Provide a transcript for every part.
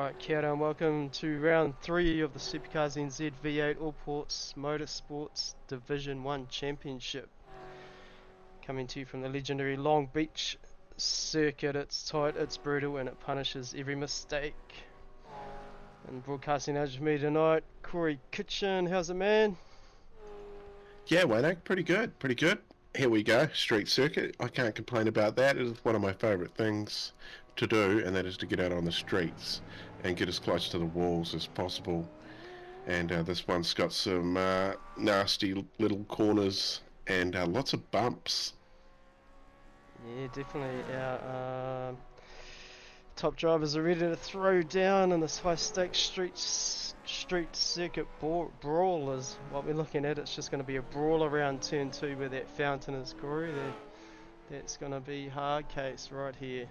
Alright, kia ora and welcome to round 3 of the Supercar Scnz V8 Allports Motorsports Division 1 Championship. Coming to you from the legendary Longbeach circuit. It's tight, it's brutal, and it punishes every mistake. And broadcasting out with me tonight, Corey Kitchen. How's it, man? Yeah, Wayne, pretty good, pretty good. Here we go, street circuit. I can't complain about that. It is one of my favourite things to do, and that is to get out on the streets and get as close to the walls as possible. And this one's got some nasty little corners and lots of bumps. Yeah, definitely. Our top drivers are ready to throw down in this high-stakes street circuit brawl is what we're looking at. It's just going to be a brawl around turn 2 where that fountain is, Corey. That's going to be hard case right here.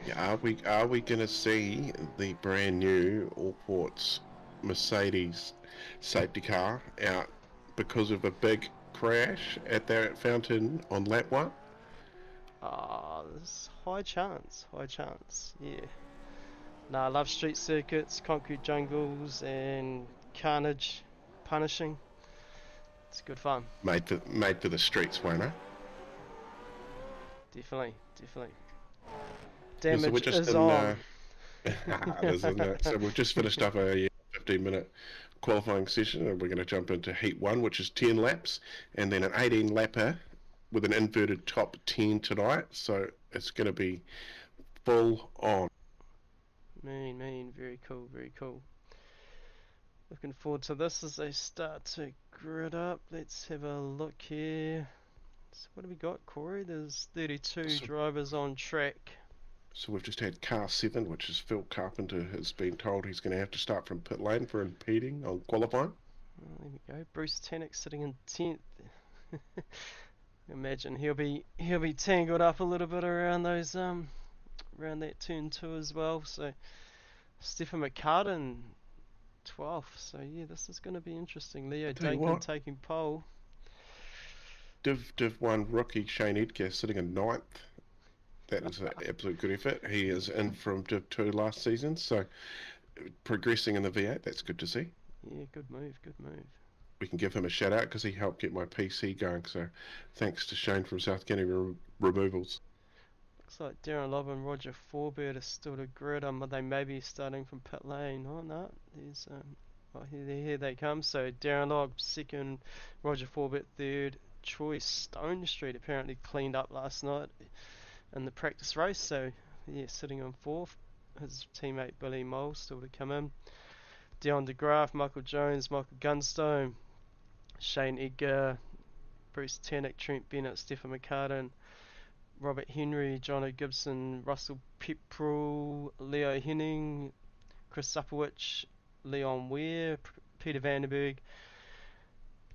Yeah, are we going to see the brand new Allports Mercedes safety car out because of a big crash at that fountain on lap 1? There's high chance, yeah. No, I love street circuits, concrete jungles, and carnage, punishing. It's good fun. Made for the streets, won't it? Definitely. So Damage is on. Isn't it? So we've just finished up a 15-minute qualifying session, and we're going to jump into Heat 1, which is 10 laps, and then an 18-lapper with an inverted top 10 tonight. So it's going to be full on. Mean, very cool. Looking forward to this as they start to grid up. Let's have a look here. So what have we got, Corey? There's 32 drivers on track. So we've just had car 7, which is Phil Carpenter has been told he's going to have to start from pit lane for impeding on qualifying. There we go. Bruce Tannock sitting in 10th. Imagine he'll be tangled up a little bit around those around that turn 2 as well. So Stefan McCartan 12th. So yeah, this is going to be interesting. Leo Duncan taking pole. Div 1 rookie Shane Edgar sitting in 9th. That is an absolute good effort. He is in from Div 2 last season, so progressing in the V8. That's good to see. Yeah, good move. We can give him a shout out because he helped get my PC going. So thanks to Shane from South County Removals. Looks like Darren Lobb and Roger Forbert are still to grid. They may be starting from pit lane. Oh no, there's here they come. So Darren Lobb second, Roger Forbert third. Troy Stone Street apparently cleaned up last night in the practice race. So yeah, sitting on 4th. His teammate Billy Mole still to come in. Dion DeGraaf, Michael Jones, Michael Gunstone, Shane Edgar, Bruce Tannock, Trent Bennett, Stefan McCartan, Robert Henry, Jono Gibson, Russell Pepperell, Leo Henning, Chris Supperwich, Leon Ware, Peter Vandenberg,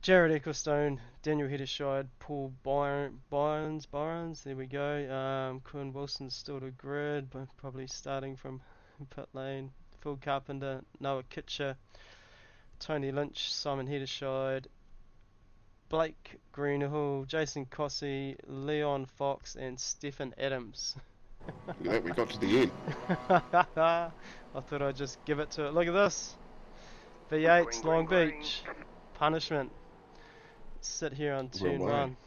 Jared Ecclestone, Daniel Heddershide, Paul Byron, there we go. Quinn Wilson's still to grid, but probably starting from pit lane. Phil Carpenter, Noah Kitcher, Tony Lynch, Simon Heddershide, Blake Greenhill, Jason Cossey, Leon Fox, and Stephen Adams. Yeah, we got to the end. I thought I'd just give it to it. Look at this. V8's Longbeach. Punishment. Sit here on turn 1.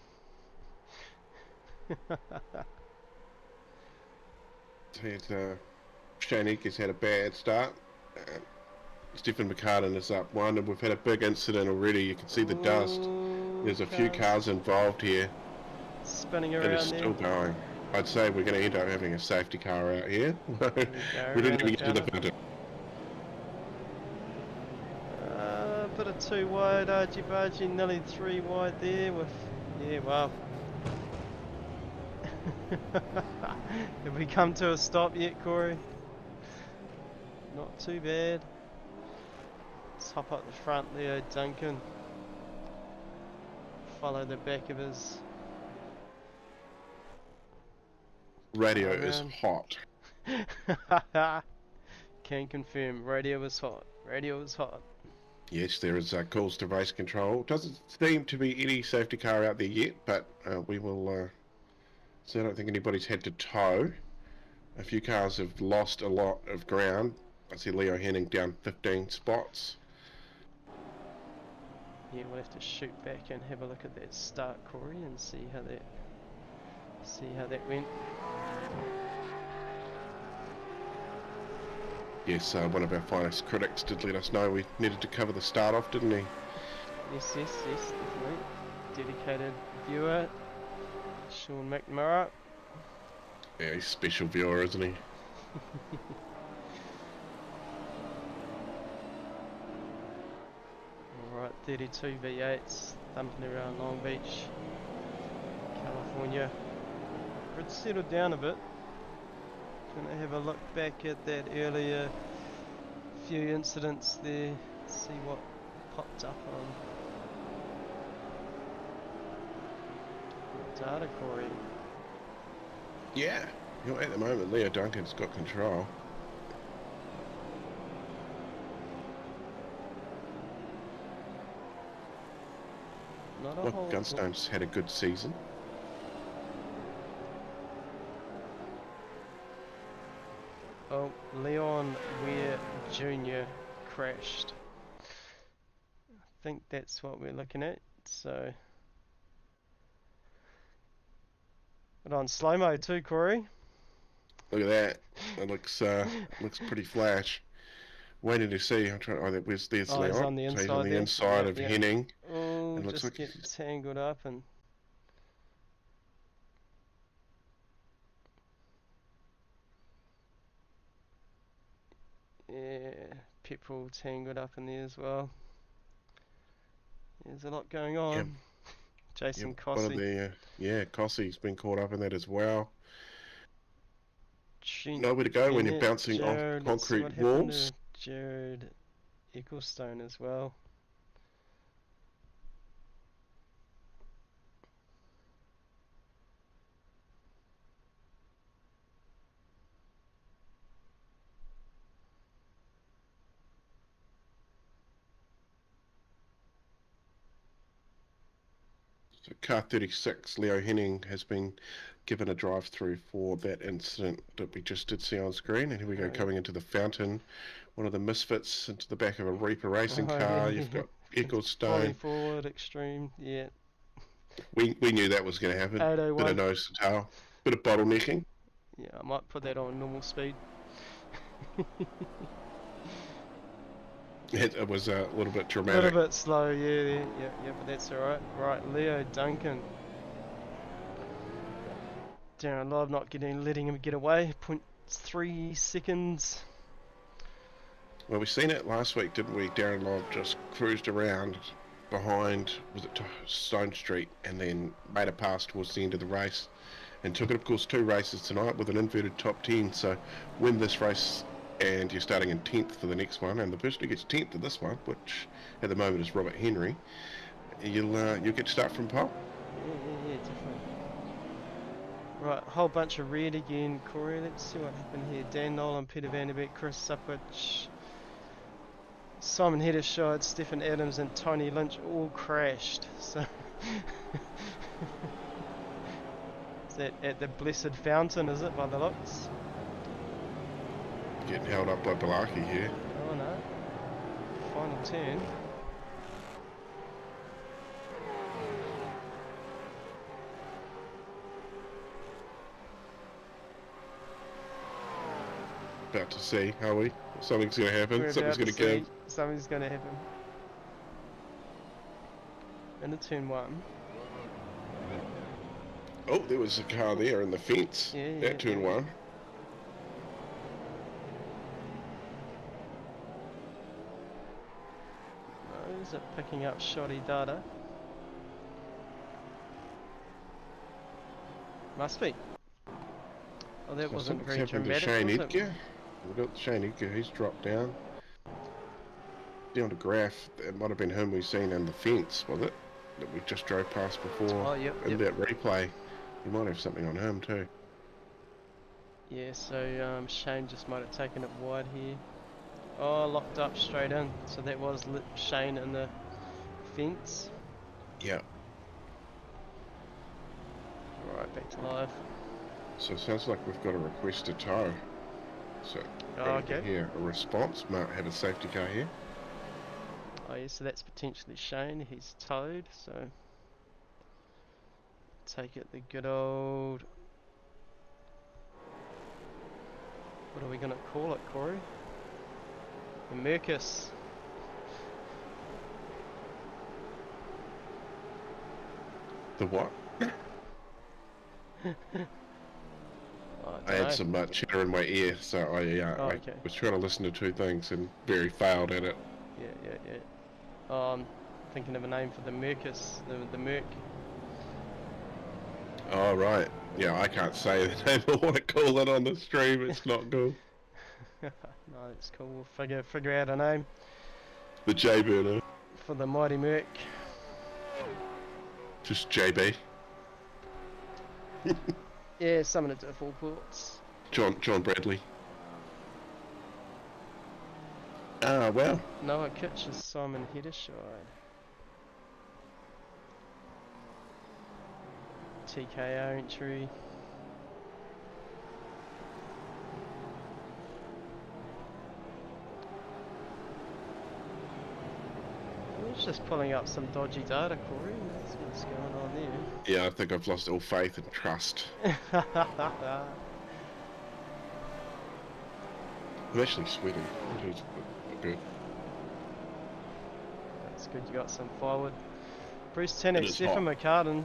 Shane Edgar's had a bad start. Stephen McCartan is up 1, and we've had a big incident already. You can see the dust. There's a few cars involved here. Spinning around. It is still going. I'd say we're going to end up having a safety car out here. We didn't even get to the fountain. Bit of 2 wide, argy-bargy, nearly 3 wide there with, yeah, wow. Have we come to a stop yet, Corey? Not too bad. Let's hop up the front, Leo Duncan. Follow the back of his... Radio is hot. Can confirm, radio is hot. Yes, there is calls to race control. Doesn't seem to be any safety car out there yet, but we will... so I don't think anybody's had to tow. A few cars have lost a lot of ground. I see Leo Henning down 15 spots. Yeah, we'll have to shoot back and have a look at that start, Corey, and see how that went. Yes, one of our finest critics did let us know we needed to cover the start off, didn't he? Yes, definitely. Dedicated viewer, Sean McNamara. Yeah, he's a special viewer, isn't he? Alright, 32 V8s, thumping around Longbeach, California. It's settled down a bit. Gonna have a look back at that earlier few incidents there, see what popped up on data, Corey. Yeah. You know, at the moment, Leo Duncan's got control. Not a Look, whole Gunstone's had a good season. Oh, Leon Ware Jr. crashed. I think that's what we're looking at. So, but on slow mo too, Corey. Look at that. It looks pretty flash. Waiting to see. I'm trying. Oh, there's He's Leon. on the So he's on the inside inside there. of Henning. Oh, And looks just like get tangled up and. Yeah, people tangled up in there as well. There's a lot going on. Yep. Jason Yep. One of Cossey. the Cossey's been caught up in that as well. Trent Nowhere to go when you're Bennett, bouncing off Jared, let's see what concrete happened walls. to Jared Ecclestone as well. So car 36, Leo Henning, has been given a drive-through for that incident that we just did see on screen. And here we go, coming into the fountain. One of the misfits into the back of a Reaper racing car. You've got Volley Ecclestone. forward, extreme, yeah. We knew that was going to happen. 801. Bit of nose to tail. Bit of bottlenecking. Yeah, I might put that on normal speed. It was a little bit A dramatic. little bit slow, yeah, but that's alright. Right, Leo Duncan. Darren Love not letting him get away. 0.3 seconds. Well, we seen it last week, didn't we? Darren Love just cruised around behind, was it Stone Street, and then made a pass towards the end of the race, and took it, of course, 2 races tonight with an inverted top 10. So win this race, and you're starting in 10th for the next one, and the person who gets 10th in this one, which at the moment is Robert Henry, you'll get to start from pole. Yeah, definitely. Right, a whole bunch of red again, Corey. Let's see what happened here. Dan Nolan, Peter Vanderbeek, Chris Supwich, Simon Heddershide, Stephen Adams and Tony Lynch all crashed. So is that at the Blessed Fountain, is it, by the looks? Getting held up by Balaki here. Oh no. Final turn. About to see, are we? Something's going to happen. We're Something's about going to to give. see. Something's going to happen. Into turn 1. Oh, there was a car there in the fence. Yeah, at turn 1. Oh, is it picking up shoddy data? Must be. Oh, that wasn't very dramatic, Shane was it? Edgar. We've got Shane Edgar, he's dropped down. Down to Graph, it might have been him we've seen in the fence, was it? That we just drove past before. Oh, yep. That replay. You might have something on him too. Yeah, so Shane just might have taken it wide here. Oh, locked up straight in. So that was Shane in the fence. Yeah. Alright, back to live. So it sounds like we've got a request to tow. So Oh, we can okay. hear a response. Might have a safety car here. Oh yeah, so that's potentially Shane. He's towed, so take it the good old. What are we gonna call it, Corey? The Mercus. The what? I had some chatter in my ear, so I Okay. was trying to listen to two things and very failed at it. Yeah. Oh, I'm thinking of a name for the Mercus, the Merc. Oh, right. Yeah, I can't say the name. I want to call it on the stream. It's not cool. No, that's cool. We'll figure out a name The J burner. for the mighty Merc. Just JB. Yeah, something to do with Allports. John Bradley. Ah, well. Noah Kitch is Simon Heddershide. TKO entry. It's just pulling up some dodgy data, Corey. That's what's going on there. Yeah, I think I've lost all faith and trust. I'm actually sweating. It is good. That's good, you got some forward. Bruce Tanek, It is Stefan hot. McCartan.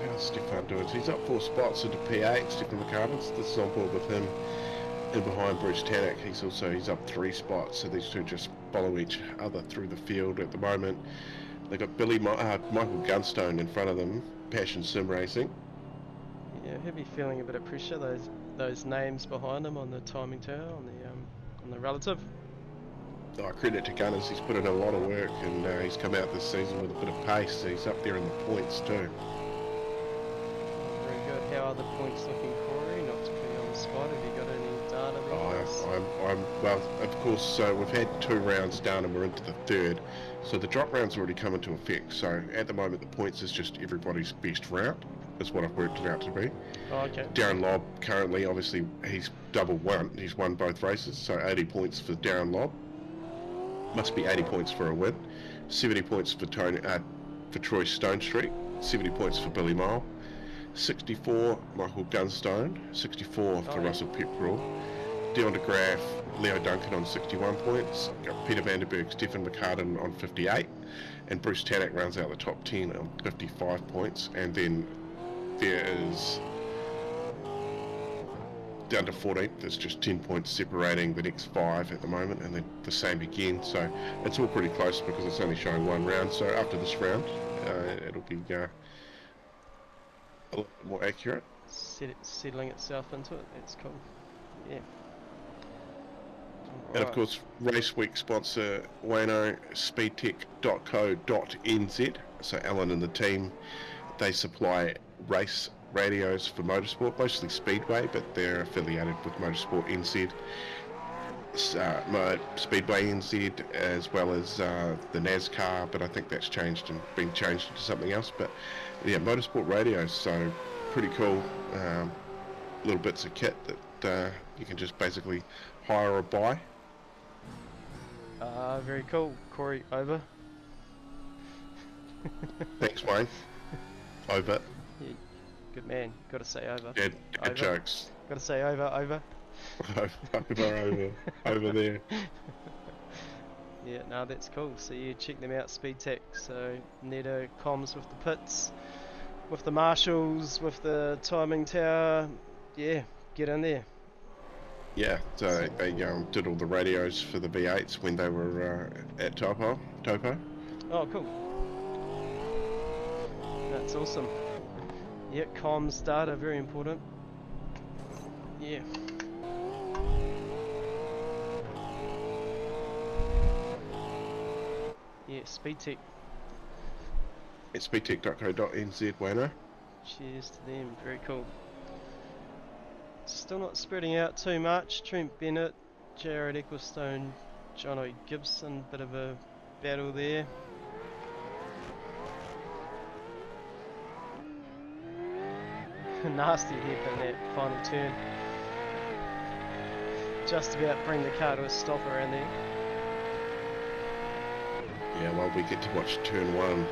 How's Stefan doing? So he's up 4 spots into P8, Stefan McCartan. This is on board with him. And behind Bruce Tanek, he's up 3 spots. So these two just follow each other through the field at the moment. They've got Michael Gunstone in front of them, Passion Sim Racing. Yeah, heavy feeling a bit of pressure. Those names behind him on the timing tower, on the relative. Oh, credit to Gunners, he's put in a lot of work and he's come out this season with a bit of pace. He's up there in the points too. Very good. How are the points looking, Corey? Not to put you on the spot. Have you got any data there? Well, of course, so we've had 2 rounds done and we're into the 3rd. So the drop round's already come into effect. So at the moment, the points is just everybody's best round. That's what I've worked it out to be. Oh, okay. Darren Lobb, currently, obviously, he's double won. He's won both races, so 80 points for Darren Lobb. Must be 80 points for a win. 70 points for Troy Stonestreet. 70 points for Billy Mile. 64, Michael Gunstone. 64 for Russell Pepperell. Dion de Graaf, Leo Duncan on 61 points. Got Peter Vanderberg, Stefan McCartan on 58. And Bruce Tanek rounds out the top 10 on 55 points. And then there is down to 14th. There's just 10 points separating the next 5 at the moment, and then the same again. So it's all pretty close because it's only showing 1 round. So after this round, it'll be a lot more accurate. Settling itself into it. That's cool. Yeah. And of course, Race Week sponsor Wayno, speedtech.co.nz. So Alan and the team, they supply race radios for motorsport, mostly Speedway, but they're affiliated with Motorsport NZ, Speedway NZ, as well as the NASCAR, but I think that's changed and been changed into something else. But yeah, Motorsport radios, so pretty cool. Little bits of kit that you can just basically hire or buy. Very cool. Corey, over. Thanks, Wayne. Over. Yeah, good man. Gotta say over. Good jokes. Gotta say over. Over there. Yeah, no, that's cool. So you check them out, SpeedTech. So Neto comms with the pits, with the marshals, with the timing tower. Yeah, get in there. Yeah, so they did all the radios for the V8s when they were at Topo. Oh, cool. That's awesome. Yeah, comms data, very important. Yeah. Yeah, SpeedTech. It's speedtech.co.nz, Wayno. Cheers to them, very cool. Still not spreading out too much. Trent Bennett, Jared Ecclestone, Jono Gibson, bit of a battle there. Nasty hip in that final turn. Just about bring the car to a stop around there. Yeah, well, we get to watch turn 1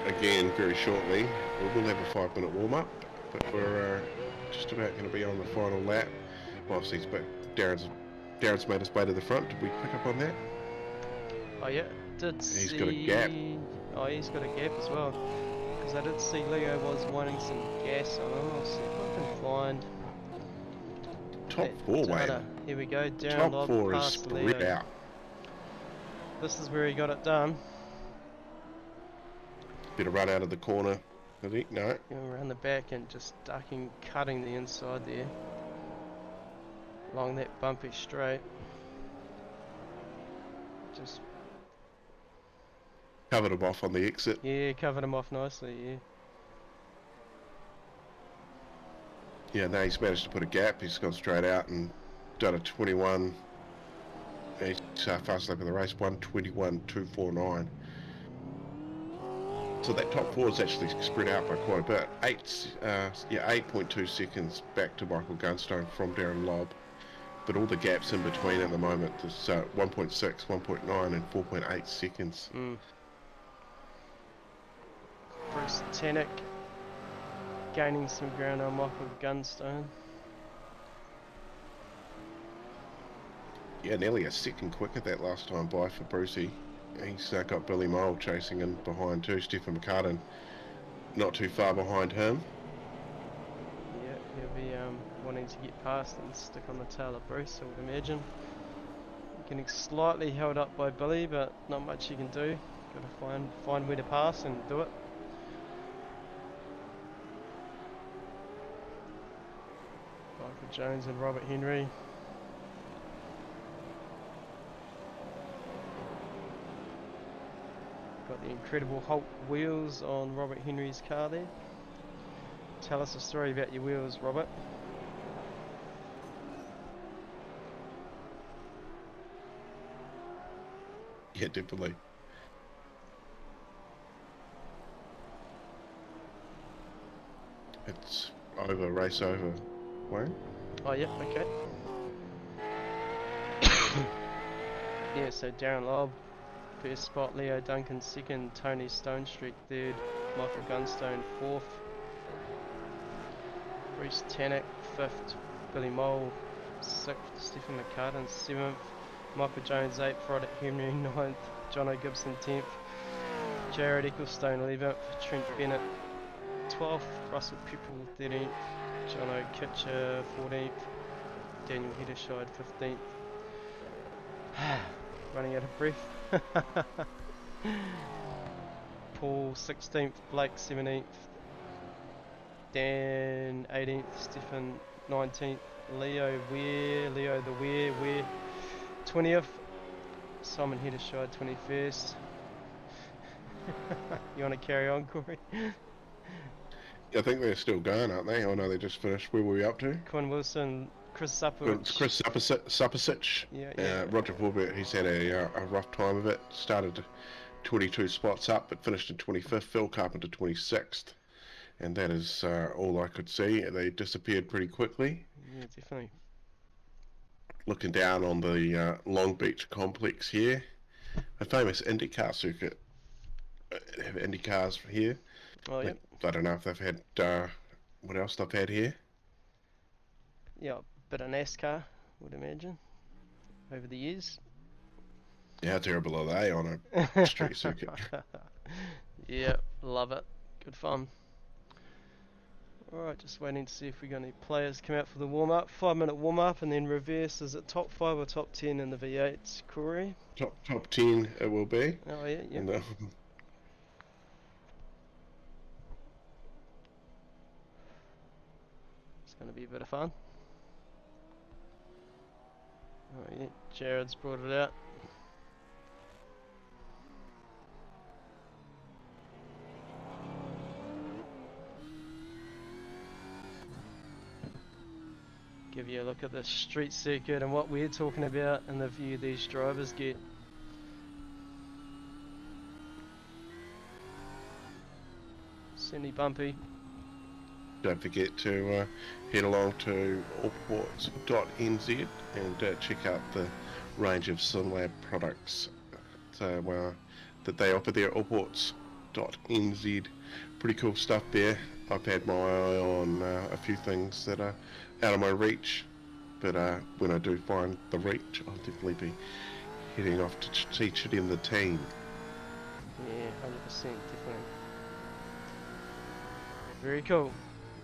again very shortly. We will have a 5-minute warm-up, but we're just about going to be on the final lap. Whilst he's back, Darren's made his way to the front. Did we pick up on that? Oh yeah, did see... He's got a gap. Oh, he's got a gap as well. Because I did see Leo was wanting some gas on him. I'll see if I can find... Top 4, data. Wayne. Here we go, Darren Top Lobb 4 is past spread Leo. out. This is where he got it done. Bit of run out of the corner, I think. No. Around the back and just ducking, cutting the inside there. Along that bumpy straight. Just... Covered him off on the exit. Yeah, covered him off nicely, yeah. Yeah, no, he's managed to put a gap. He's gone straight out and done a 21. He's fast lap of the race, 1:21.249. So that top 4 is actually spread out by quite a bit. 8.2 seconds back to Michael Gunstone from Darren Lobb. But all the gaps in between at the moment is 1.6, 1.9 and 4.8 seconds. Bruce Tannock gaining some ground on Michael Gunstone. Yeah, nearly a second quicker that last time by for Brucey. He's got Billy Mole chasing in behind too. Stephen McCartan not too far behind him. Yeah, he'll be wanting to get past and stick on the tail of Bruce, I would imagine. Getting slightly held up by Billy, but not much you can do. Got to find where to pass and do it. Michael Jones and Robert Henry. Got the incredible Hulk wheels on Robert Henry's car there. Tell us a story about your wheels, Robert. Yeah, definitely. It's over, race over. Wayne? Oh yeah, okay. Yeah, so Darren Lobb, first spot, Leo Duncan second, Tony Stonestreet third, Michael Gunstone fourth, Bruce Tannock fifth, Billy Mole sixth, Stephen McCartan seventh, Michael Jones eighth, Roderick Henry ninth, Jono Gibson 10th, Jared Ecclestone 11th, Trent Bennett 12th, Russell Pupil 13th, Jono Kitcher 14th, Daniel Heddershide 15th. Running out of breath. Paul 16th, Blake 17th, Dan 18th, Stephen 19th, Leo the Ware 20th, Simon Heddershide 21st. You want to carry on, Corey? I think they're still going, aren't they? Oh no, they just finished. Where were we up to? Quinn Wilson, Chris It's Supper. Chris Supasich. Yeah. Roger Forbett, he's had a rough time of it. Started 22 spots up, but finished in 25th. Phil Carpenter 26th. And that is all I could see. They disappeared pretty quickly. Yeah, definitely. Looking down on the Longbeach complex here. A famous IndyCar circuit. Have IndyCars here. Oh, yeah. I don't know if they've had... what else they've had here? Yeah, a bit of NASCAR, would imagine, over the years. Yeah, how terrible are they on a street circuit? Yeah, love it. Good fun. Alright, just waiting to see if we got any players come out for the warm-up. 5-minute warm-up and then reverse. Is it top 5 or top 10 in the V8s, Corey? Top 10 it will be. Oh, yeah. And, it's going to be a bit of fun. Oh, yeah. Jared's brought it out. Give you a look at the street circuit and what we're talking about and the view these drivers get. Certainly bumpy. Don't forget to head along to allports.nz and check out the range of SynLab products that they offer there at allports.nz. Pretty cool stuff there. I've had my eye on a few things that are out of my reach, but when I do find the reach, I'll definitely be heading off to teach it in the team. Yeah, 100%, definitely. Very cool.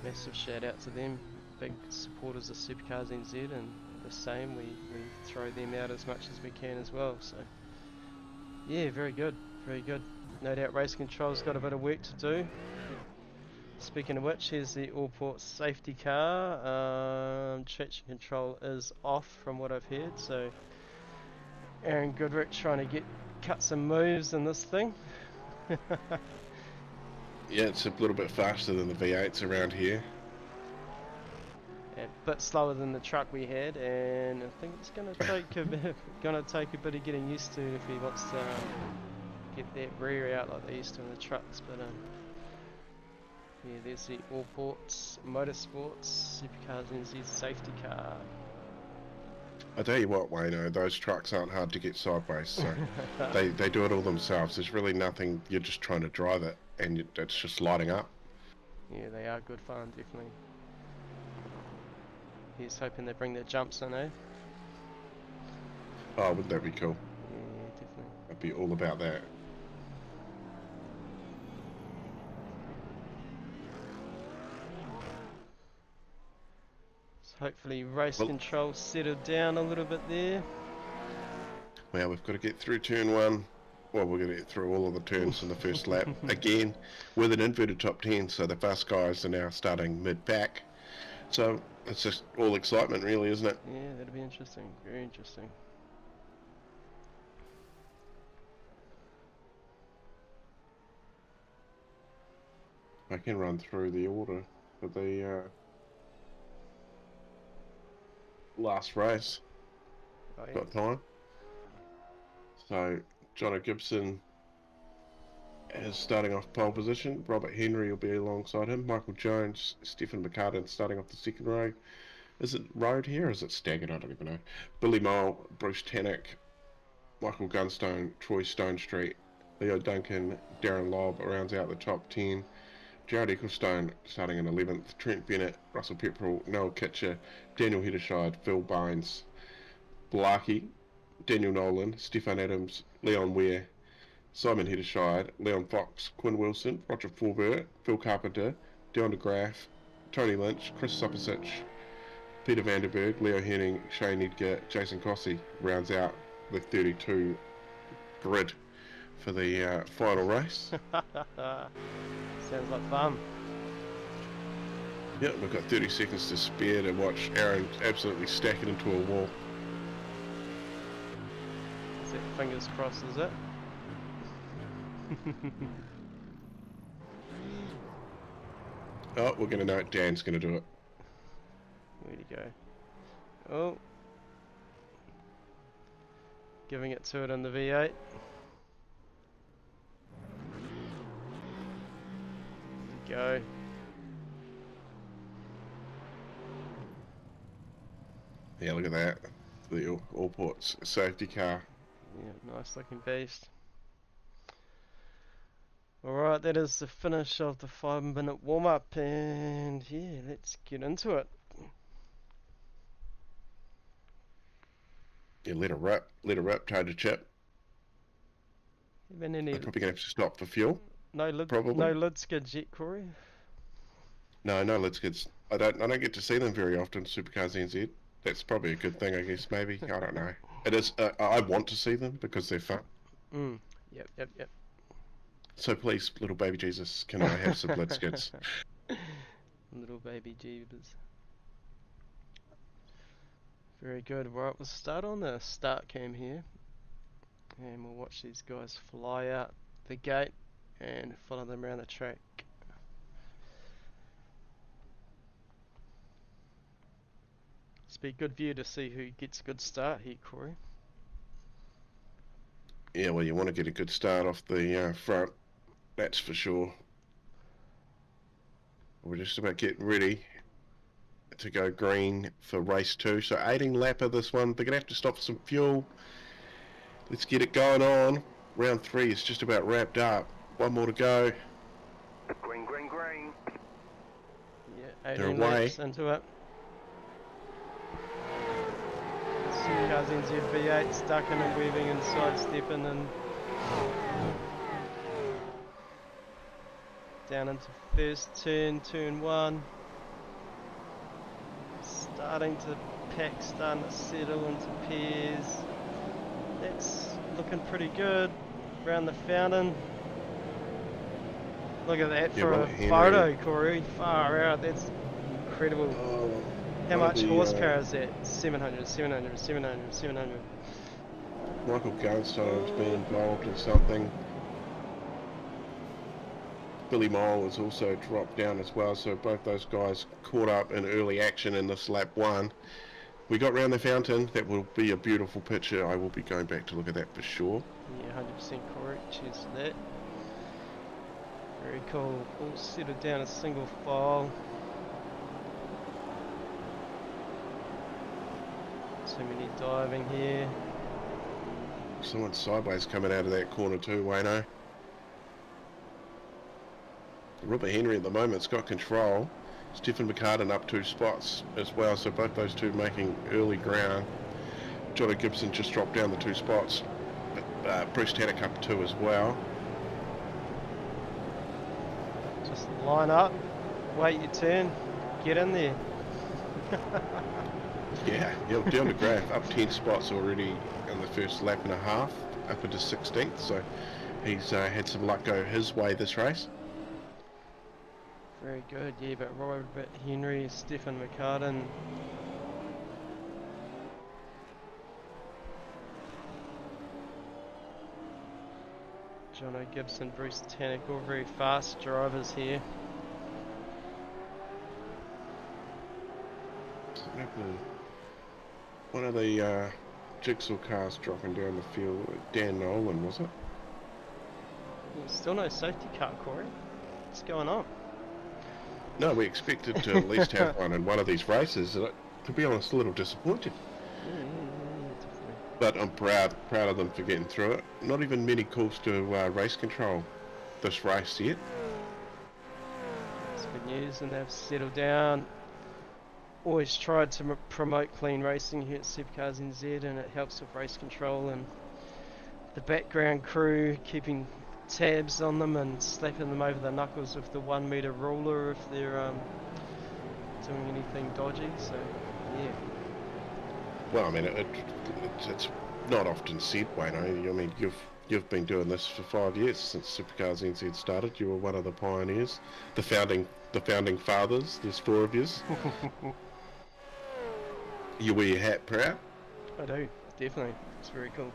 Massive shout out to them. Big supporters of Supercars NZ, and the same, we throw them out as much as we can as well. So yeah, very good, very good. No doubt Race Control's got a bit of work to do. Speaking of which, here's the Allports safety car. Traction control is off from what I've heard, so Aaron Goodrich trying to cut some moves in this thing. Yeah, it's a little bit faster than the V8s around here. A bit slower than the truck we had, and I think it's going to take a bit of getting used to if he wants to get that rear out like they used to in the trucks. But yeah, there's the Allports Motorsport Supercars NZ safety car. I tell you what, Wayno, those trucks aren't hard to get sideways, so they do it all themselves. There's really nothing, you're just trying to drive it, and it's just lighting up. Yeah, they are good fun, definitely. He's hoping they bring their jumps in, eh? Oh, wouldn't that be cool? Yeah, definitely. I'd be all about that. So hopefully race control settled down a little bit there. Well, we've got to get through turn one. Well, we're going to get through all of the turns in the first lap. Again, with an inverted top 10, so the fast guys are now starting mid-pack. So it's just all excitement, really, isn't it? Yeah, that'll be interesting. Very interesting. I can run through the order for the last race. Oh, yeah. Got time. So, Jono Gibson is starting off pole position. Robert Henry will be alongside him. Michael Jones, Stephen McCartan starting off the second row. Is it road here or is it staggered? I don't even know. Billy Mole, Bruce Tannock, Michael Gunstone, Troy Stonestreet, Leo Duncan, Darren Lobb rounds out the top 10. Jared Ecclestone starting in 11th. Trent Bennett, Russell Pepperell, Noel Kitcher, Daniel Heddershide, Phil Bynes, Blarkey, Daniel Nolan, Stefan Adams, Leon Ware, Simon Heddershide, Leon Fox, Quinn Wilson, Roger Forbert, Phil Carpenter, Dion de Graaf, Tony Lynch, Chris Supasich, Peter Vanderberg, Leo Henning, Shane Edgar, Jason Cossey rounds out the 32 grid for the final race. Sounds like fun. Yep, we've got 30 seconds to spare to watch Aaron absolutely stack it into a wall. Is it fingers crossed, is it? Oh, we're going to know it. Dan's going to do it. Where'd he go? Oh. Giving it to it in the V8. Go. Yeah, look at that. The Allports safety car. Yeah, nice looking beast. Alright, that is the finish of the 5-minute warm-up, and yeah, let's get into it. Yeah, let her rip, toe to chip. They're probably going to have to stop for fuel. No lid skids yet, Corey? No lid skids. I don't get to see them very often, Supercars NZ. That's probably a good thing, I guess, maybe. I don't know. It is. I want to see them because they're fun. Yep. So please, little baby Jesus, can I have some lid skids? Little baby Jeebus. Very good. Right, we'll start on the start cam here. And we'll watch these guys fly out the gate and follow them around the track. It's be a good view to see who gets a good start here, Corey. Yeah, well, you want to get a good start off the front, that's for sure. We're just about getting ready to go green for race 2. So 18 lap of this one. They're going to have to stop for some fuel. Let's get it going on. Round 3 is just about wrapped up. One more to go. Green, green, green. Yeah, They're 18 away. laps into it. Supercar Scnz V8 stuck in and weaving and sidestepping and down into first turn, turn 1. Starting to pack, starting to settle into pairs. That's looking pretty good. Around the fountain. Look at that for a photo, Corey. Far out, that's incredible. How much horsepower is that? 700, 700, 700, 700. Michael Goldstone's been involved in something. Billy Mole has also dropped down as well, so both those guys caught up in early action in this lap 1. We got round the fountain. That will be a beautiful picture. I will be going back to look at that for sure. Yeah, 100% correct. Cheers to that. Very cool. All settled down a single file. So many diving here. Someone sideways coming out of that corner too, Wayno. Robert Henry at the moment's got control. Stephen McCartan up 2 spots as well, so both those two making early ground. Johnny Gibson just dropped down the 2 spots. Bruce Tannock up 2 as well. Just line up, wait your turn, get in there. Yeah, down the graph, up 10 spots already in the first lap and a half, up into 16th, so he's had some luck go his way this race. Very good, yeah, but Robert Henry, Stephen McCartan. Jono Gibson, Bruce Tannock, all very fast drivers here. One of the jigsaw cars dropping down the field, Dan Nolan, was it? Still no safety car, Corey. What's going on? No, we expected to at least have one in one of these races. To be honest, a little disappointed. Yeah, definitely. But I'm proud of them for getting through it. Not even many calls to race control this race yet. It's good news, and they've settled down. Always tried to promote clean racing here at Supercar Scnz, and it helps with race control and the background crew keeping tabs on them and slapping them over the knuckles with the 1 meter ruler if they're doing anything dodgy. So yeah. Well, I mean, it's not often said, Wayne. I mean, you've been doing this for 5 years since Supercar Scnz started. You were one of the pioneers, the founding fathers. There's 4 of you. You wear your hat proud? I do, definitely. It's very cool.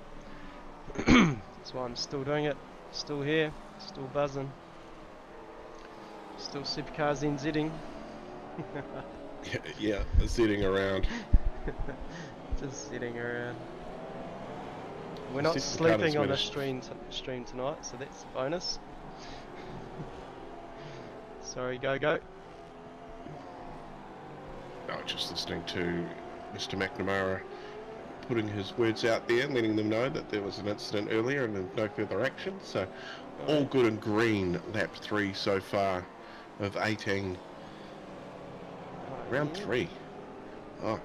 That's why I'm still doing it. Still here, still buzzing. Still Supercar Scnzing. Yeah, sitting around. Just sitting around. We're not sleeping on the stream tonight, so that's a bonus. Sorry, go. I was just listening to Mr. McNamara putting his words out there, letting them know that there was an incident earlier and no further action. So all good and green, lap 3 so far of 18. Round 3. Oh,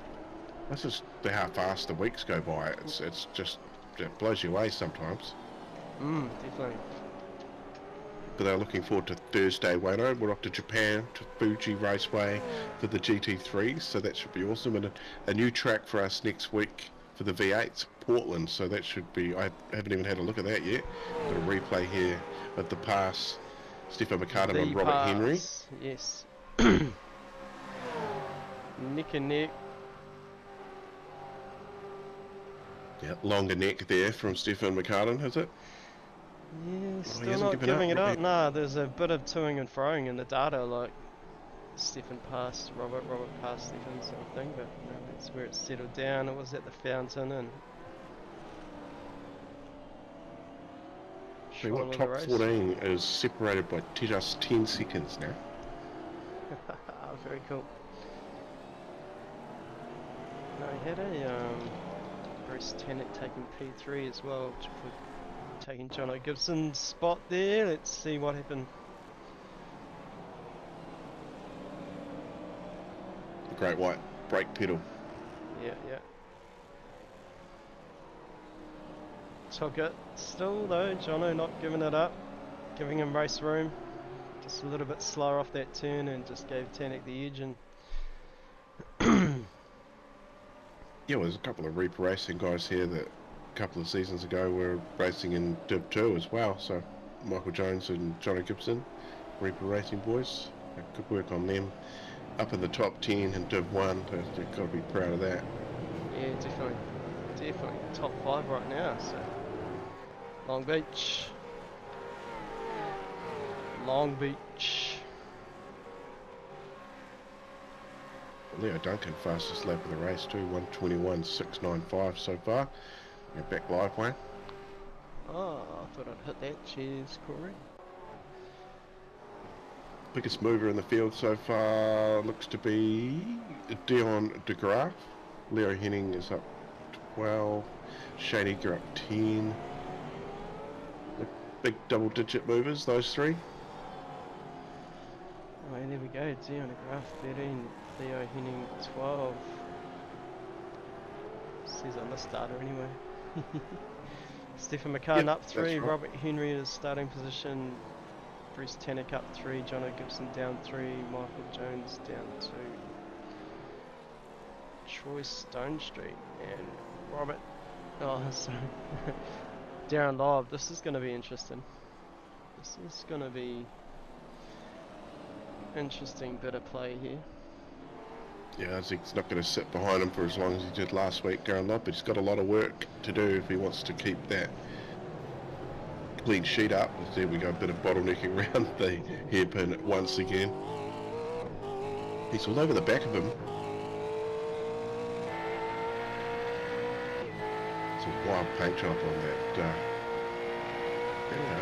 that's just how fast the weeks go by. It's just, it blows you away sometimes. Definitely. But they're looking forward to Thursday, Wayno. We're off to Japan, to Fuji Raceway for the GT3, so that should be awesome. And a new track for us next week for the V8's Portland, so that should be, I haven't even had a look at that yet. Got a replay here of the pass. Stephen McCartan on Robert Henry. Yes. Neck and neck. Yeah, longer neck there from Stephen McCartan, is it? Yeah, still not giving it up. Nah, there's a bit of toing and froing in the data, like Stephen passed Robert passed Stephen sort of thing, but no, that's where it settled down. It was at the fountain and See what, top 14 is separated by just 10 seconds now. very cool. No, he had a Bruce Tennant taking P3 as well, taking Jono Gibson's spot there. Let's see what happened. The great white brake pedal. Yeah. Took it. Still though, Jono not giving it up, giving him race room. Just a little bit slower off that turn and just gave Tanak the edge. And Yeah, well, there's a couple of Reaper Racing guys here that a couple of seasons ago were racing in Div 2 as well. So Michael Jones and Johnny Gibson, Reaper Racing boys, good work on them. Up in the top 10 in Div 1, they've got to be proud of that. yeah, definitely top 5 right now. So Longbeach. Leo Duncan, fastest lap of the race too, 1:21.695 so far. You're back live, Wayne. Oh, I thought I'd hit that. Cheers, Corey. Biggest mover in the field so far looks to be Dion de Graaf. Leo Henning is up 12. Shane Eager up 10. The big double-digit movers, those three. Oh, and there we go. Dion de Graaf 13. Leo Henning 12. Says on this data anyway. Stephen McCartan up 3. Right. Robert Henry is starting position. Bruce Tanak up 3. Jono Gibson down 3. Michael Jones down 2. Troy Stone Street and Robert. Oh, sorry. Darren Lobb. This is going to be interesting. This is going to be interesting bit of play here. Yeah, he's not going to sit behind him for as long as he did last week, Darren Lobb, but he's got a lot of work to do if he wants to keep that clean sheet up. There we go, a bit of bottlenecking around the hairpin once again. He's all over the back of him. It's a wild paint job on that. There we go.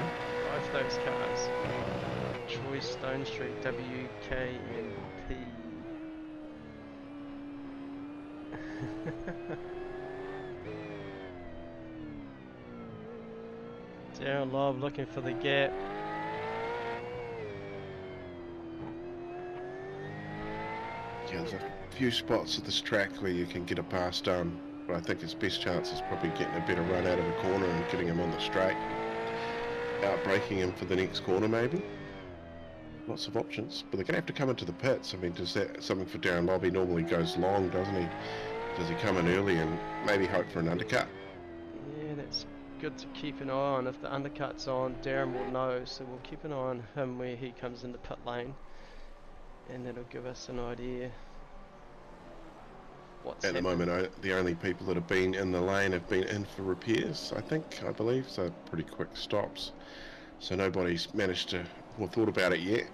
Both those cars. Troy Stone Street, WKNP. Darren Lobb looking for the gap. Yeah, there's a few spots at this track where you can get a pass done, but I think his best chance is probably getting a better run out of the corner and getting him on the straight. Out-braking him for the next corner maybe. Lots of options, but they're going to have to come into the pits. I mean, does that something for Darren Lobb? He normally goes long, doesn't he? Does he come in early and maybe hope for an undercut? Yeah, that's good to keep an eye on. If the undercut's on, Darren will know, so we'll keep an eye on him where he comes into pit lane, and that'll give us an idea what's At the happening. moment, the only people that have been in the lane have been in for repairs, I believe, so pretty quick stops. So nobody's managed to, or thought about it yet.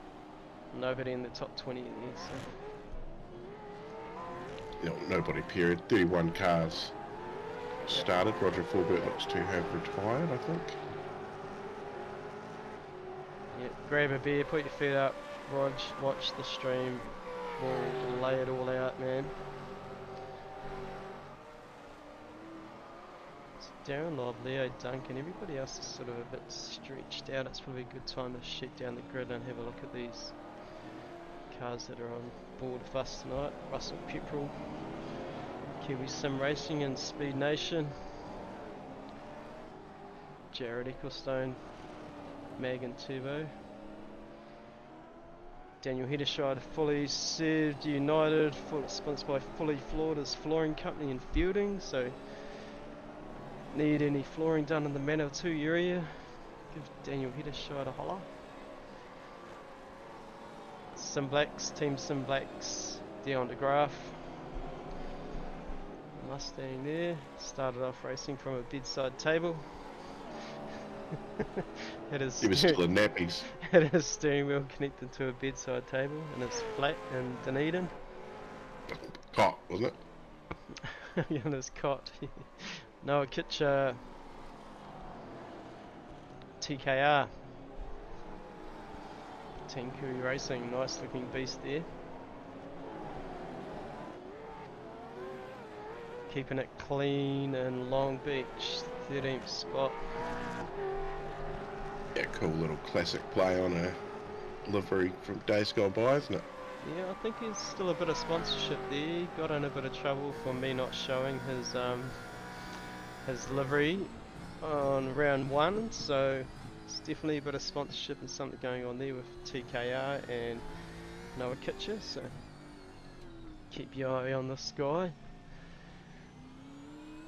Nobody in the top 20 there, so. No, nobody, period. 31 cars started. Roger Forbert looks to have retired, I think. Yeah, grab a beer, put your feet up, Rog, watch the stream. We'll lay it all out, man. It's Darren Lobb, Leo Duncan, everybody else is sort of a bit stretched out. It's probably a good time to shoot down the grid and have a look at these cars that are on board with us tonight. Russell Pepperell, Kiwi Sim Racing and Speed Nation, Jared Ecclestone, Megan Turbo, Daniel Heddershide, Fully Served United, sponsored by Fully Florida's Flooring Company and Fielding. So need any flooring done in the Manor 2 area, give Daniel Heddershide a holler. Sim Blacks, Team Sim Blacks, Dion de Graaf. Mustang there, started off racing from a bedside table. It is He was still in nappies. had his steering wheel connected to a bedside table in his flat in Dunedin. Cot, wasn't it? In his cot. Noah Kitcher, TKR, Team Kiwi Racing, nice looking beast there. keeping it clean in Longbeach, 13th spot. Yeah, cool little classic play on a livery from days gone by, isn't it? Yeah, I think there's still a bit of sponsorship there. He got in a bit of trouble for me not showing his livery on round 1, so it's definitely a bit of sponsorship and something going on there with TKR and Noah Kitcher, so keep your eye on this guy.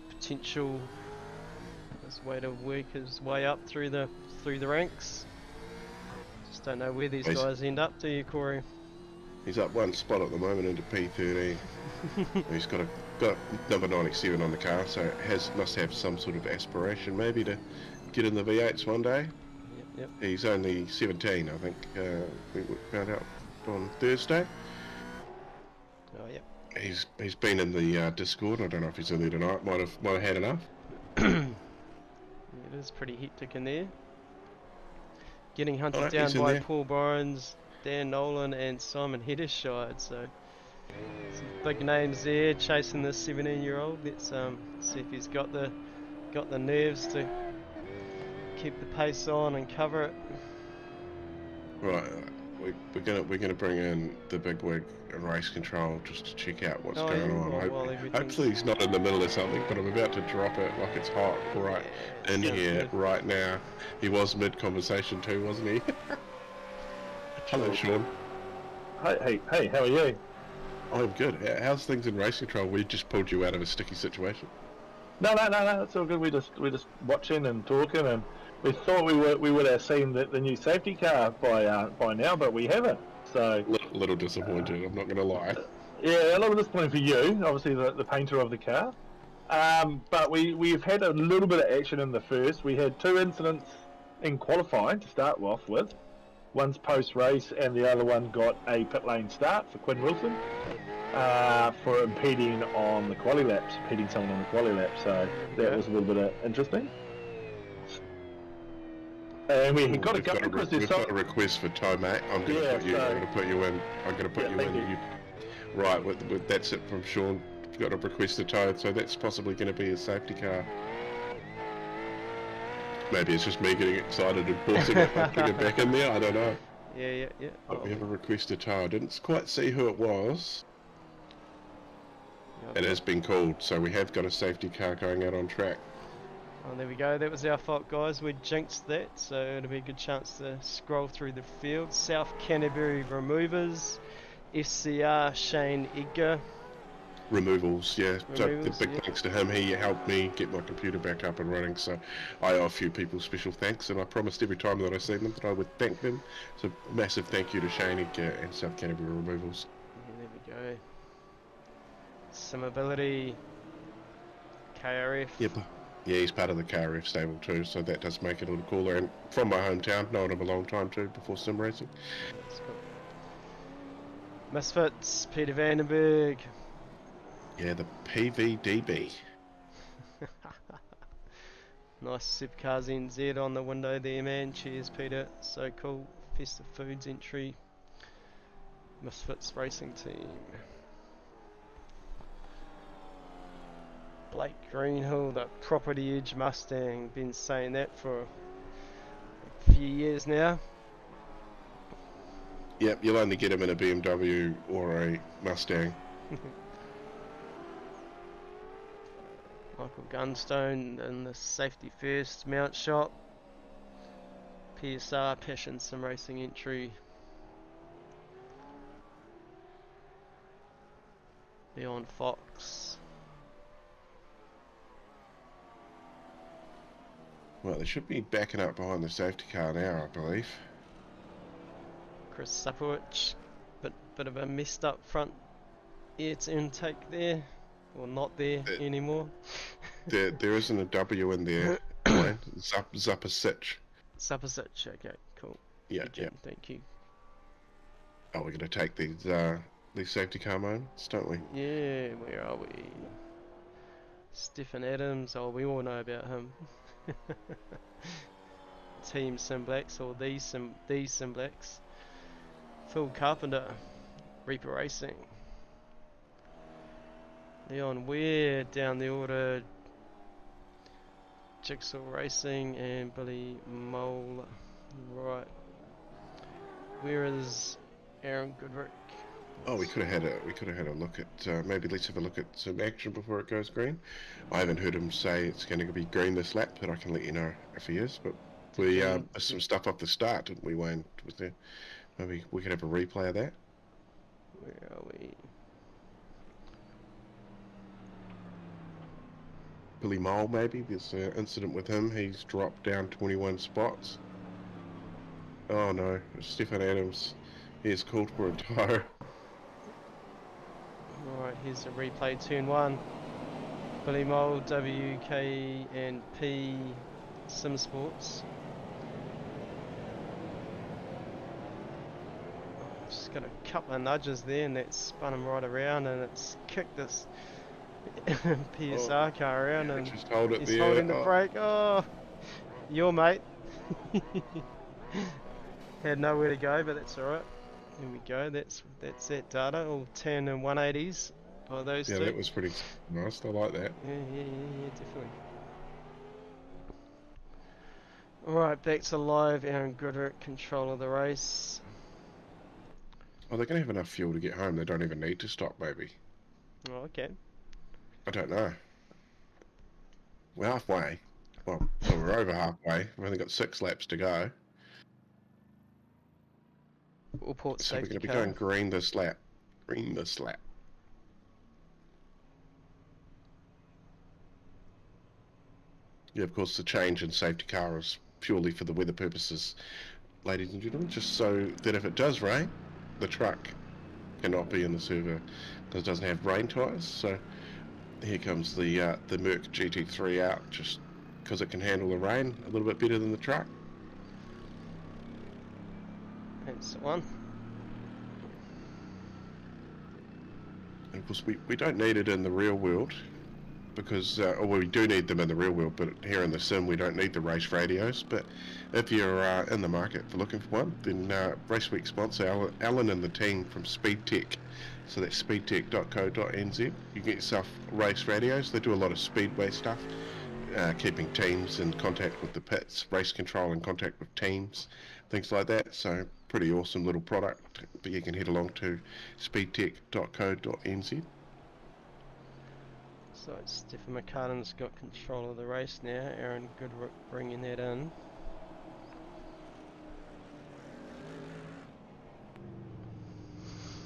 Potential his way to work his way up through the ranks. Just don't know where these guys end up, do you, Corey? He's up one spot at the moment into P13. He's got number 97 on the car, so must have some sort of aspiration maybe to get in the V8s one day. Yep. He's only 17, I think. We found out on Thursday. Oh, yep. He's been in the Discord. I don't know if he's in there tonight. Might have had enough. It is pretty hectic in there. Getting hunted down he's in by there. Paul Byron, Dan Nolan and Simon Heddershide, so some big names there chasing this 17-year-old. Let's see if he's got the nerves to keep the pace on and cover it. Right, we're gonna bring in the bigwig and race control just to check out what's going on. Hopefully he's not in the middle of something, but I'm about to drop it like it's hot right in here right now. He was mid conversation too, wasn't he? Hello, Sean. Hey, how are you? I'm good. How's things in race control? We just pulled you out of a sticky situation. No, it's all good. We're just watching and talking, and we thought we would have seen the new safety car by now, but we haven't. So little disappointed. I'm not going to lie. Yeah, a little disappointing for you, obviously the painter of the car. But we've had a little bit of action in the first. We had 2 incidents in qualifying to start off with. One's post-race, and the other one got a pit lane start for Quinn Wilson for impeding on the quali laps, impeding someone on the quali lap. So that was a little bit interesting. And we got to go because we've got a request for Toe, mate. I'm going to put you in. I'm going to put you in. Right, that's it from Sean. We've got a request to Toe, so that's possibly going to be a safety car. Maybe it's just me getting excited and forcing it, putting it back in there. I don't know. Yeah. But we have a request to Toe. I didn't quite see who it was. It has been called, so we have got a safety car going out on track. Oh, there we go. That was our fault, guys. We jinxed that, so it'll be a good chance to scroll through the field. South Canterbury Removers, FCR Shane Edgar. Removals, yeah. So the big thanks to him. He helped me get my computer back up and running, so I owe a few people special thanks, and I promised every time that I see them that I would thank them. So massive thank you to Shane Edgar and South Canterbury Removals. Yeah, there we go. Simability, KRF. Yep. Yeah, he's part of the KRF stable too, so that does make it a little cooler. And from my hometown, known him a long time too, before sim racing. That's cool. Misfits, Peter Vandenberg. Yeah, the PVDB. Nice Supercar Scnz on the window there, man. Cheers, Peter. So cool. Festive Foods entry. Misfits Racing Team. Blake Greenhill, the Property Edge Mustang. Been saying that for a few years now. Yep, you'll only get him in a BMW or a Mustang. Michael Gunstone in the Safety First mount shop. PSR Passion Sim Racing entry. Leon Fox. Well, they should be backing up behind the safety car now, I believe. Chris Sapowicz, bit of a messed up front air intake there, or not there anymore. There isn't a W in there. Zapasic. Sapasic, okay, cool. Yeah, Good job, thank you. Oh, we're going to take these safety car moments, don't we? Yeah, where are we? Stephen Adams, oh, we all know about him. Team Simblacks, or these Simblacks. Phil Carpenter, Reaper Racing. Leon Weir down the order. Jigsaw Racing and Billy Mole. Right. Where is Aaron Goodrick? Oh, we could have had a look at maybe let's have a look at some action before it goes green. I haven't heard him say it's going to be green this lap, but I can let you know if he is. But we missed some stuff off the start, didn't we, Wayne? Was there? Maybe we could have a replay of that. Where are we? Billy Mole, maybe there's an incident with him. He's dropped down 21 spots. Oh no, Stefan Adams. He is called for a tyre. Alright, here's a replay, turn 1. Billy Mole, WK and P Sim Sports. Just got a couple of nudges there and that spun him right around and it's kicked this PSR car around and just hold it he's there. holding the brake. Oh, your mate. Had nowhere to go, but that's alright. There we go, that's that data, all 10 and 180s by those two. Yeah, that was pretty nice, I like that. Yeah, definitely. Alright, back to live, Aaron Goodrick, control of the race. Oh, they're going to have enough fuel to get home, they don't even need to stop, maybe. Oh, okay. I don't know. We're halfway. Well, we're over halfway. We've only got 6 laps to go. Allports So we're safety going to be car. going green this lap. Green this lap. Yeah, of course, the change in safety car is purely for the weather purposes, ladies and gentlemen, just so that if it does rain, the truck cannot be in the server because it doesn't have rain tyres. So here comes the Merc GT3 out, just because it can handle the rain a little bit better than the truck. That's the one. And of course, we don't need it in the real world because, or we do need them in the real world, but here in the sim we don't need the race radios. But if you're in the market for looking for one, then Race Week sponsor Alan and the team from SpeedTech, so that's speedtech.co.nz. You get yourself race radios. They do a lot of speedway stuff, keeping teams in contact with the pits, race control in contact with teams, things like that. So pretty awesome little product, but you can head along to speedtech.co.nz. So Stephen McCartan's got control of the race now. Aaron Goodrick bringing that in.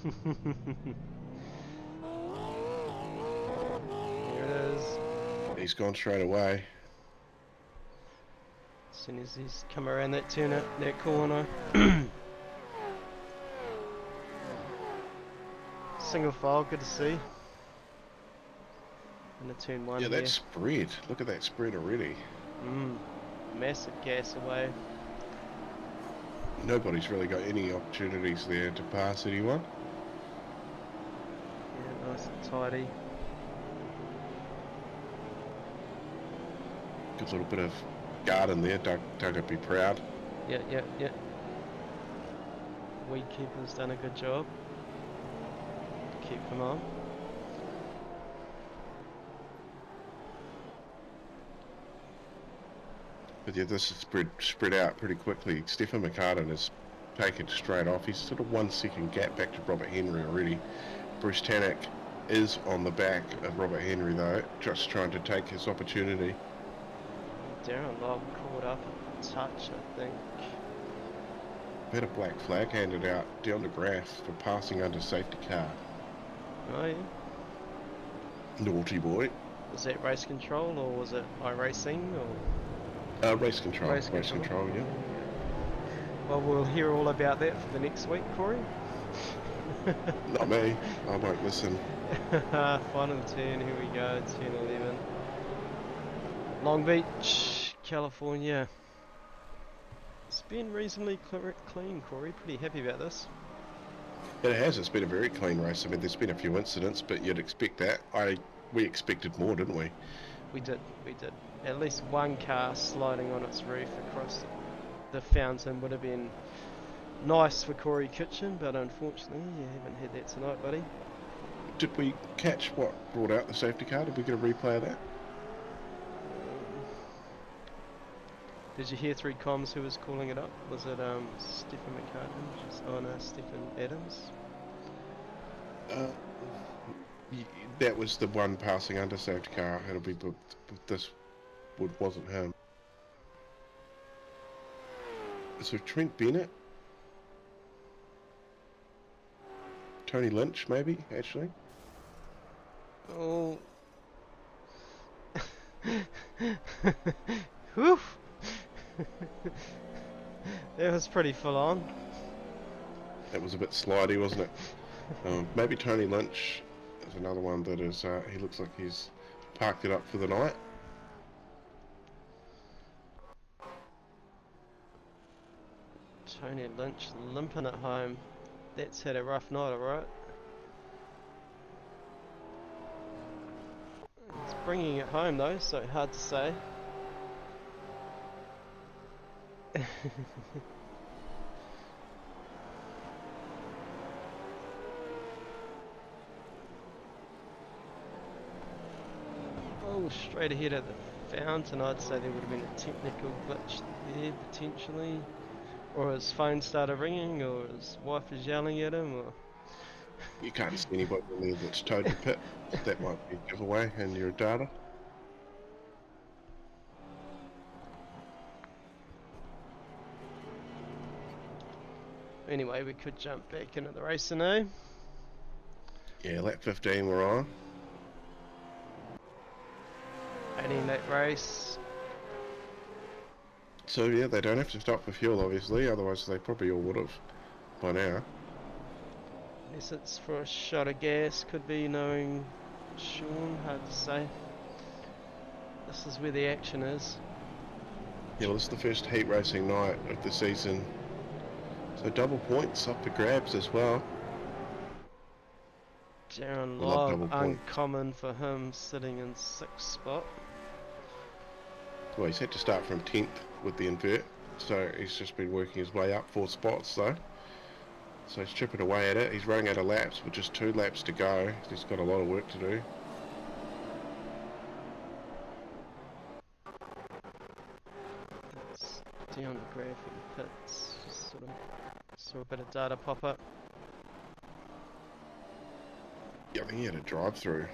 Here it is. He's gone straight away. As soon as he's come around that turn, that corner. Single file, good to see. In the turn 1 Yeah, here. that spread. Look at that spread already. Massive gas away. Nobody's really got any opportunities there to pass anyone. Yeah, nice and tidy. Good little bit of garden there. Doug would be proud. Yeah. Weed keeper's done a good job. Keep them on. But yeah, this is spread out pretty quickly. Stefan McCartan is taken straight off. He's sort of 1 second gap back to Robert Henry already. Bruce Tannock is on the back of Robert Henry though, just trying to take his opportunity. Darren Lobb caught up a touch, I think. We had a black flag handed out down the graph for passing under safety car. Oh yeah. Naughty boy. Was that race control or was it iRacing or? Race control. Race Race control, yeah. Well, we'll hear all about that for the next week, Corey. Not me. I won't listen. Final turn, here we go, turn 11. Longbeach, California. It's been reasonably clean, Corey. Pretty happy about this. It has. It's been a very clean race. I mean, there's been a few incidents, but you'd expect that. We expected more, didn't we? We did. At least one car sliding on its roof across the fountain would have been nice for Corey Kitchen, but unfortunately you haven't had that tonight, buddy. did we catch what brought out the safety car? Did we get a replay of that? Did you hear through comms who was calling it up? Was it Stephen McCartan? Oh no, Stephen Adams. That was the one passing under safety car. It'll be, but this wasn't him. So Trent Bennett, Tony Lynch, maybe actually. Oh. Whew. That was pretty full on. That was a bit slidey, wasn't it? Maybe Tony Lynch is another one that is. He looks like he's parked it up for the night. Tony Lynch limping at home. That's had a rough night, alright? He's bringing it home though, so hard to say. Oh, straight ahead of the fountain, I'd say there would have been a technical glitch there potentially. Or his phone started ringing, or his wife was yelling at him, or... You can't see anybody in there that's towed the pit. That might be a giveaway in your data. Anyway, we could jump back into the racing now. Yeah, lap 15 we're on. 18 lap race. So yeah, they don't have to stop for fuel obviously, otherwise they probably all would have by now. Unless it's for a shot of gas, could be knowing Sean, hard to say. This is where the action is. Yeah, well, this is the first heat racing night of the season. So double points up for grabs as well. Darren I love Love, double points. uncommon for him, sitting in 6th spot. Well, he's had to start from 10th with the invert, so he's just been working his way up 4 spots though. So he's chipping away at it. He's running out of laps with just 2 laps to go. He's got a lot of work to do. It's down the graph in pits. Just sort of saw a bit of data pop up. Yeah, I think he had a drive through.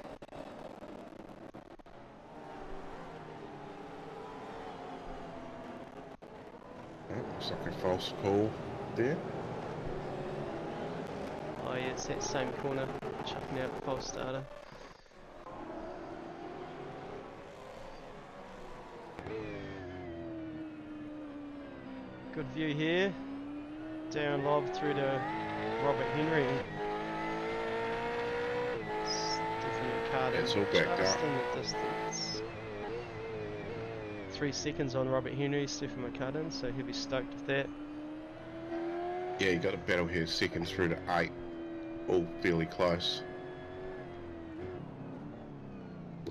Looks like a false call there. Oh yeah, it's that same corner, chucking out the false starter. Good view here. Down lob through to Robert Henry. Stephen McCartan It's all backed just up. in the distance. 3 seconds on Robert Henry, Stephen McCartan, so he'll be stoked with that. Yeah, you got a battle here, 2nd through to 8. All fairly close.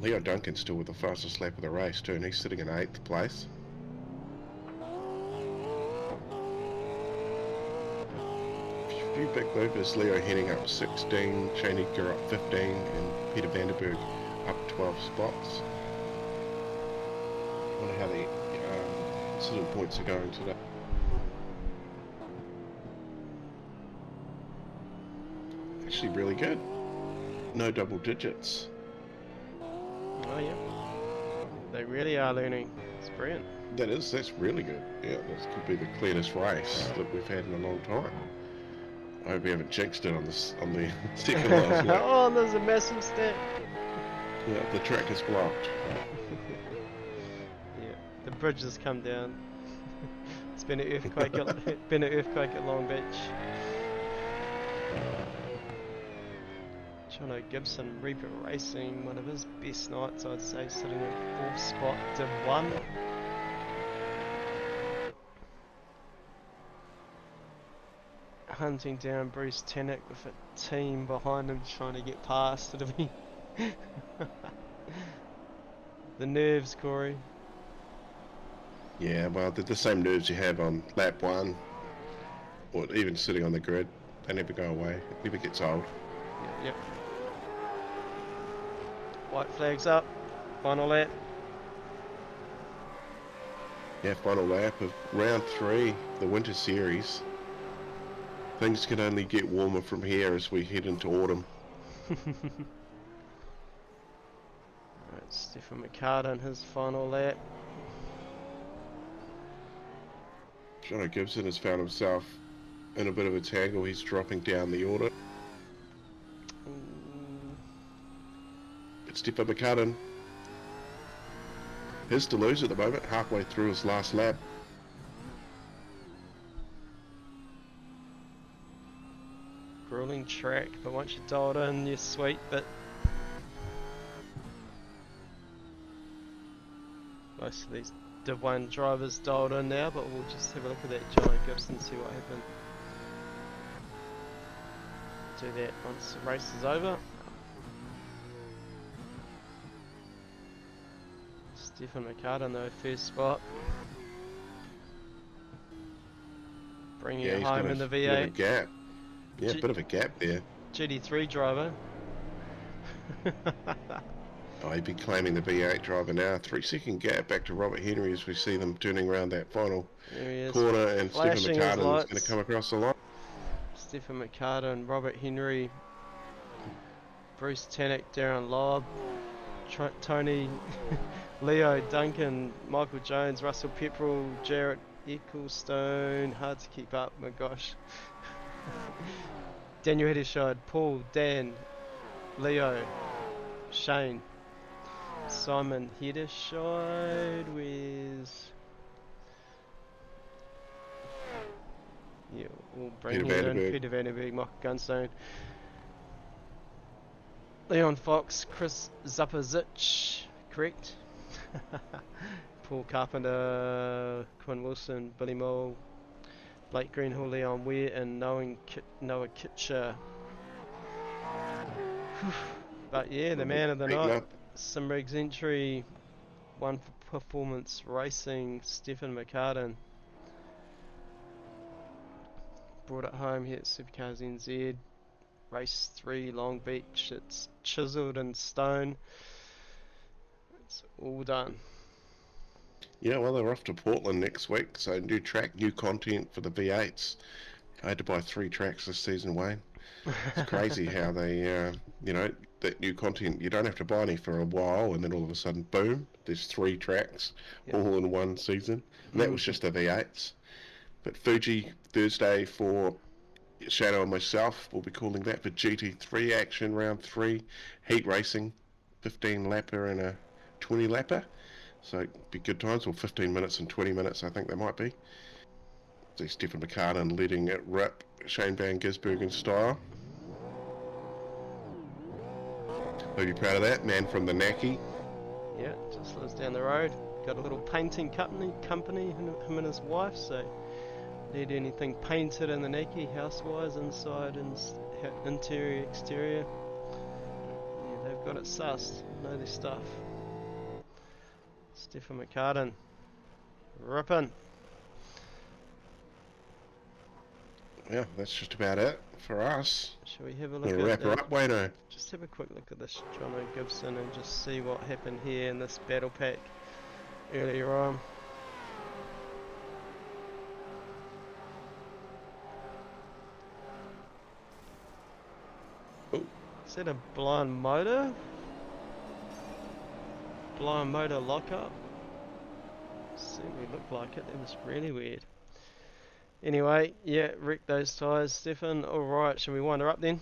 Leo Duncan's still with the fastest lap of the race too, and he's sitting in 8th place. A few big movers, Leo heading up 16, Shane Edgar up 15, and Peter Vanderberg up 12 spots. I wonder how the incident points are going today. Actually really good. No double digits. Oh yeah, they really are learning. It's brilliant. That's really good. Yeah, this could be the cleanest race that we've had in a long time. I hope we haven't jinxed it on the second last lap. Oh, there's a massive step. Yeah, the track is blocked. Yeah, the bridge has come down. It's been an earthquake. Been an earthquake at Longbeach. Jono Gibson, Reaper Racing, one of his best nights, I'd say, sitting in 4th spot, Div 1. Hunting down Bruce Tannock with a team behind him trying to get past. It'll be the nerves, Corey. Yeah, well, they're the same nerves you have on lap 1, or even sitting on the grid. They never go away. It never gets old. Yep. White flags up. Final lap. Yeah, final lap of round 3, the Winter Series. Things can only get warmer from here as we head into autumn. Alright, Stefan McCartan, his final lap. Jono Gibson has found himself in a bit of a tangle. He's dropping down the order. It's Stefan McCartan. His to lose at the moment, halfway through his last lap. Grueling track, but once you're dialed in, you're sweet, but most of these Div 1 drivers dialed in now, but we'll just have a look at that Jono Gibson, see what happened. Do that once the race is over. Stefan McCartan though, first spot. Bringing it he's home got in the bit of a V8. gap. Yeah, a bit of a gap there. GT3 driver. Oh, he'd be claiming the V8 driver now. 3-second gap back to Robert Henry as we see them turning around that final There he is. corner, and Stefan Flashing his McCartan is lights. going to come across the line. Stefan McCartan, Robert Henry, Bruce Tannock, Darren Lobb, Tony, Leo Duncan, Michael Jones, Russell Pepperell, Jarrett Ecclestone. Hard to keep up, my gosh. Daniel Heddershide, Paul, Dan, Leo, Shane, Simon Heddershide, where's... Yeah, we'll bring Peter him in. Vanderberg. Peter Vanderberg, Michael Gunstone, Leon Fox, Chris Zapazic, correct? Paul Carpenter, Quinn Wilson, Billy Mole, Blake Greenhill, Leon Ware, and Noah Kitcher. But yeah, the man of the Beaten night, up. Simrigs entry, one for performance racing, Stefan McCartan. Brought it home here at Supercar Scnz. Race 3, Longbeach. It's chiselled in stone. It's all done. Yeah, well, they're off to Portland next week, so new track, new content for the V8s. I had to buy 3 tracks this season, Wayne. It's crazy how they, you know, that new content, you don't have to buy any for a while, and then all of a sudden, boom, there's 3 tracks, Yep. all in one season. And that was just the V8s. But Fuji, Thursday for Shadow and myself, we'll be calling that for GT3 action, round 3, heat racing, 15 lapper and a 20 lapper. So it'd be good times, or 15 minutes and 20 minutes, I think they might be. See Stefan McCartan letting it rip, Shane Van Gisbergen style. Hope you're proud of that, man from the Naki. Yeah, just lives down the road. Got a little painting company, him and his wife, so need anything painted in the Naki, house-wise, inside and interior, exterior. Yeah, they've got it sussed, know their stuff. Stefan McCartan, ripping. Yeah, that's just about it for us. Shall we have a look We'll at wrap her up, Wayno. just have a quick look at this Jono Gibson and just see what happened here in this battle pack earlier on. Oh. Is that a blind motor? Blind motor lockup? Certainly looked like it. That was really weird. Anyway, yeah, wrecked those tyres, Stefan. Alright, shall we wind her up then?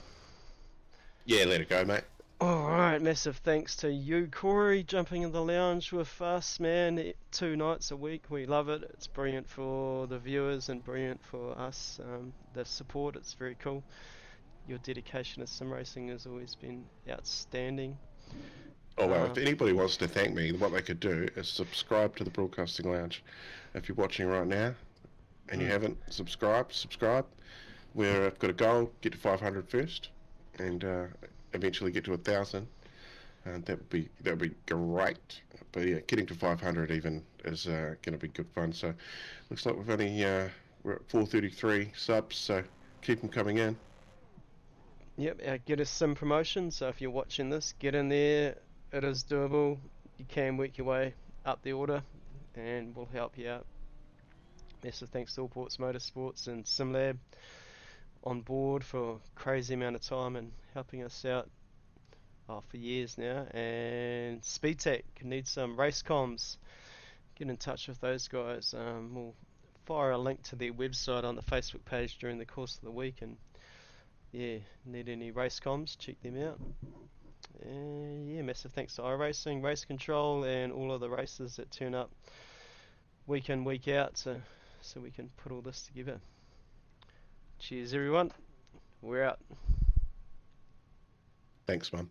Yeah, let it go, mate. Alright, massive thanks to you, Corey, jumping in the lounge with us, man. 2 nights a week, we love it. It's brilliant for the viewers and brilliant for us. The support, it's very cool. Your dedication to sim racing has always been outstanding. Oh, well, if anybody wants to thank me, what they could do is subscribe to the Broadcasting Lounge. If you're watching right now and you haven't subscribed, subscribe. We've got a goal, get to 500 first, and eventually get to 1,000. And that would be great. But yeah, getting to 500 even is going to be good fun. So looks like we're at 433 subs, so keep them coming in. Yep, our Get a Sim promotion, so if you're watching this, get in there, it is doable. You can work your way up the order, and we'll help you out. Massive thanks to Allports Motorsports and SimLab on board for a crazy amount of time and helping us out for years now. And SpeedTech need some race comms. Get in touch with those guys. We'll fire a link to their website on the Facebook page during the course of the week, and yeah, need any race comms, check them out. And yeah, massive thanks to iRacing, Race Control, and all of the racers that turn up week in, week out, so we can put all this together. Cheers, everyone. We're out. Thanks, Mum.